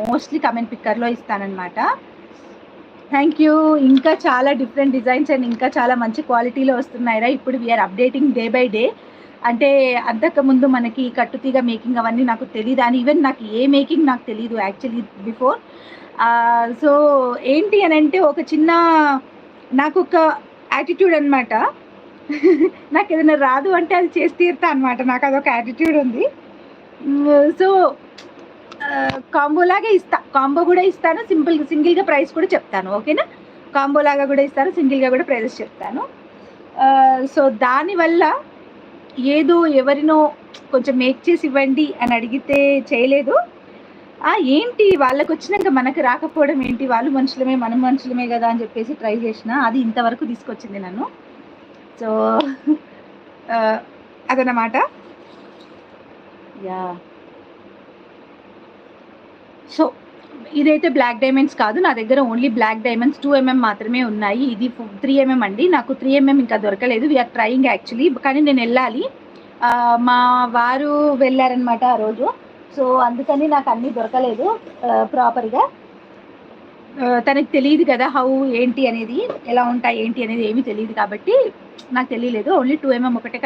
Mostly comment పిక్కర్లో ఇస్తానన్నమాట. Thank you. ఇంకా చాలా డిఫరెంట్ డిజైన్స్ అండ్ ఇంకా చాలా మంచి క్వాలిటీలో వస్తున్నాయిరా. ఇప్పుడు we are updating day by day. అంటే అంతకుముందు మనకి కట్టుతీగ మేకింగ్ అవన్నీ నాకు తెలియదు, అండ్ ఈవెన్ నాకు ఏ మేకింగ్ నాకు తెలియదు యాక్చువల్లీ బిఫోర్. సో ఏంటి అని అంటే ఒక చిన్న నాకు ఒక యాటిట్యూడ్ అనమాట. నాకు ఏదైనా రాదు అంటే అది చేసి తీరుతా అనమాట. నాకు అదొక యాటిట్యూడ్ ఉంది. సో కాంబో లాగా ఇస్తా, కాంబో కూడా ఇస్తాను, సింగిల్గా ప్రైస్ కూడా చెప్తాను. ఓకేనా? కాంబో లాగా కూడా ఇస్తాను, సింగిల్గా కూడా ప్రైజెస్ చెప్తాను. సో దానివల్ల ఏదో ఎవరినో కొంచెం మేక్ చేసి ఇవ్వండి అని అడిగితే చేయలేదు. ఏంటి వాళ్ళకి వచ్చినాక మనకు రాకపోవడం ఏంటి, వాళ్ళు మనుషులమే మనం మనుషులమే కదా అని చెప్పేసి ట్రై చేసిన, అది ఇంతవరకు తీసుకొచ్చింది నన్ను. సో అదన్నమాట. యా. సో ఇదైతే బ్లాక్ డైమండ్స్ కాదు, నా దగ్గర ఓన్లీ బ్లాక్ డైమండ్స్ 2mm మాత్రమే ఉన్నాయి. ఇది 3mm అండి. నాకు 3mm ఇంకా దొరకలేదు. వీఆర్ ట్రయింగ్ యాక్చువల్లీ, కానీ నేను వెళ్ళాలి. మా వారు వెళ్ళారనమాట ఆ రోజు. సో అందుకని నాకు అన్నీ దొరకలేదు ప్రాపర్గా. తనకి తెలియదు కదా హౌ ఏంటి అనేది, ఎలా ఉంటాయి ఏంటి అనేది ఏమీ తెలియదు కాబట్టి నాకు తెలియలేదు. ఓన్లీ 2mm ఒకటే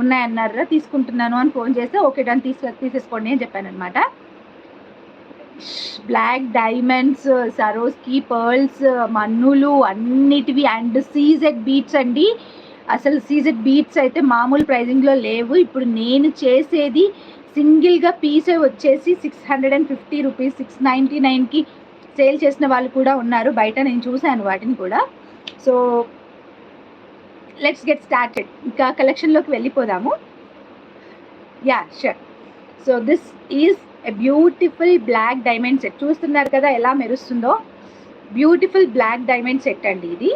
ఉన్నాయన్నారా, తీసుకుంటున్నాను అని ఫోన్ చేస్తే ఓకే డన్ తీసేసుకోండి అని చెప్పాను అనమాట. బ్లాక్ డైమండ్స్, సరోస్కి పర్ల్స్, మన్నులు అన్నిటివి, అండ్ సీజెడ్ బీట్స్ అండి. అసలు సీజెడ్ బీట్స్ అయితే మామూలు ప్రైజింగ్లో లేవు. ఇప్పుడు నేను చేసేది సింగిల్గా పీసే వచ్చేసి 650 రూపీస్, 699కి సేల్ చేసిన వాళ్ళు కూడా ఉన్నారు బయట, నేను చూశాను వాటిని కూడా. So let's get started. ఇంకా కలెక్షన్లోకి వెళ్ళిపోదాము. Yeah sure. So this is a beautiful black diamond set. చూస్తున్నారు కదా ఎలా మెరుస్తుందో. బ్యూటిఫుల్ బ్లాక్ డైమండ్ సెట్ అండి ఇది.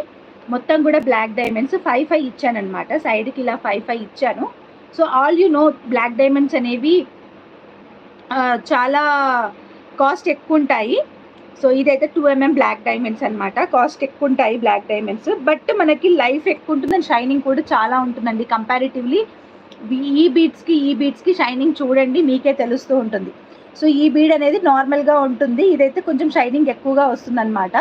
మొత్తం కూడా బ్లాక్ డైమండ్స్ 5 ఇచ్చాను అనమాట. సైడ్కి ఇలా 5 ఇచ్చాను. So all you know black diamonds అనేవి చాలా కాస్ట్ ఎక్కువ ఉంటాయి. సో ఇదైతే 2mm బ్లాక్ డైమండ్స్ అనమాట. కాస్ట్ ఎక్కువ ఉంటాయి బ్లాక్ డైమండ్స్, బట్ మనకి లైఫ్ ఎక్కువ ఉంటుంది అండ్ షైనింగ్ కూడా చాలా ఉంటుందండి కంపారిటివ్లీ. ఈ బీడ్స్కి షైనింగ్ చూడండి, మీకే తెలుస్తూ ఉంటుంది. సో ఈ బీడ్ అనేది నార్మల్గా ఉంటుంది, ఇదైతే కొంచెం షైనింగ్ ఎక్కువగా వస్తుంది అనమాట.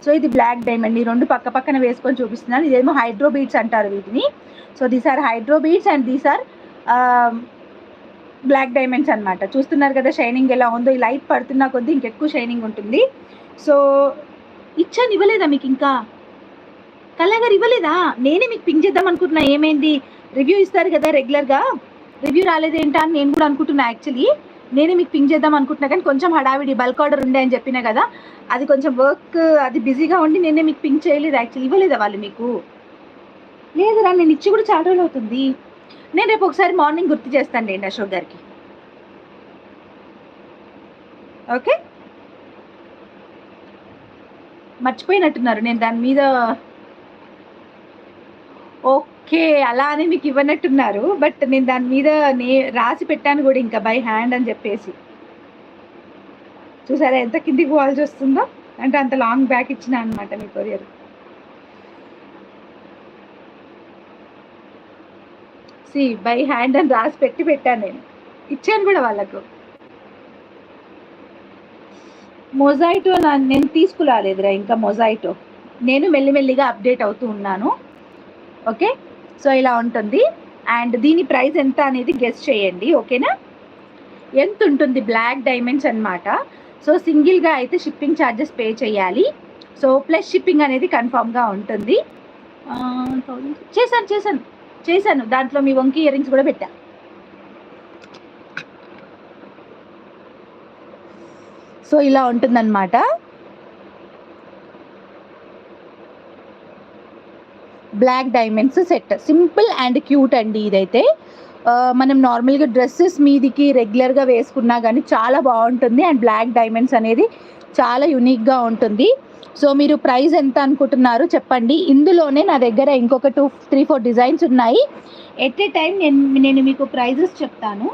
సో ఇది బ్లాక్ డైమండ్. ఈ రెండు పక్క పక్కన వేసుకొని చూపిస్తున్నాను. ఇదేమో హైడ్రో బీడ్స్ అంటారు వీటిని. So these are hydro beads and these are black diamonds అనమాట. చూస్తున్నారు కదా షైనింగ్ ఎలా ఉందో. ఈ లైట్ పడుతున్నా కొద్దీ ఇంకెక్కువ షైనింగ్ ఉంటుంది. సో ఇచ్చాను, ఇవ్వలేదా మీకు? ఇంకా కళాగారు ఇవ్వలేదా? నేనే మీకు పింక్ చేద్దాం అనుకుంటున్నా. ఏమైంది? రివ్యూ ఇస్తారు కదా రెగ్యులర్గా, రివ్యూ రాలేదేంటా అని నేను కూడా అనుకుంటున్నా. యాక్చువల్లీ నేనే మీకు పింక్ చేద్దాం అనుకుంటున్నా, కానీ కొంచెం హడావిడి బల్క్ ఆర్డర్ ఉండే అని చెప్పినా కదా, అది కొంచెం వర్క్ అది బిజీగా ఉండి నేనే మీకు పింక్ చేయలేదు. యాక్చువల్లీ ఇవ్వలేదా వాళ్ళు మీకు? లేదురా, నేను ఇచ్చి కూడా చాలా రోజులు అవుతుంది. నేను రేపు ఒకసారి మార్నింగ్ గుర్తు చేస్తాను లేండి అశోక్ గారికి. ఓకే, మర్చిపోయినట్టున్నారు నేను దాని మీద. ఓకే, అలా అని మీకు ఇవ్వనట్టున్నారు, బట్ నేను దాని మీద రాసి పెట్టాను కూడా ఇంకా బై హ్యాండ్ అని చెప్పేసి. చూసారా ఎంత కిందికి పోవాల్సి వస్తుందో, అంటే అంత లాంగ్ బ్యాక్ ఇచ్చిన అనమాట మీ కొరియర్. సి బై హ్యాండ్ అని రాసి పెట్టాను, నేను ఇచ్చాను కూడా వాళ్ళకు. మొజాయిటో నేను తీసుకురాలేదురా ఇంకా. మొజాయిటో నేను మెల్లిమెల్లిగా అప్డేట్ అవుతూ ఉన్నాను. ఓకే, సో ఇలా ఉంటుంది. అండ్ దీని ప్రైస్ ఎంత అనేది గెస్ చేయండి. ఓకేనా? ఎంత ఉంటుంది? బ్లాక్ డైమండ్స్ అనమాట. సో సింగిల్గా అయితే షిప్పింగ్ ఛార్జెస్ పే చేయాలి. సో ప్లస్ షిప్పింగ్ అనేది కన్ఫామ్గా ఉంటుంది. చేశాను దాంట్లో మీ వంకి ఇయర్ రింగ్స్ కూడా పెట్టా. సో ఇలా ఉంటుందన్నమాట. Black diamonds set simple and cute అండి. ఇదైతే మనం నార్మల్గా డ్రెస్సెస్ మీదికి రెగ్యులర్గా వేసుకున్నా కానీ చాలా బాగుంటుంది. అండ్ బ్లాక్ డైమండ్స్ అనేది చాలా యూనిక్గా ఉంటుంది. సో మీరు ప్రైస్ ఎంత అనుకుంటున్నారు చెప్పండి. ఇందులోనే నా దగ్గర ఇంకొక 2-3-4 డిజైన్స్ ఉన్నాయి. ఎట్ ఏ టైం నేను మీకు ప్రైజెస్ చెప్తాను.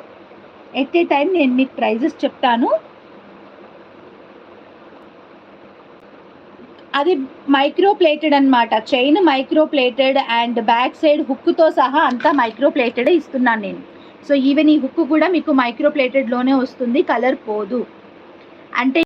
అది మైక్రో ప్లేటెడ్ అనమాట. Chain micro plated and back side హుక్తో సహా అంతా మైక్రో ప్లేటెడ్ ఇస్తున్నాను నేను. సో ఈవెన్ ఈ హుక్ కూడా మీకు మైక్రో ప్లేటెడ్లోనే వస్తుంది, కలర్ పోదు. అంటే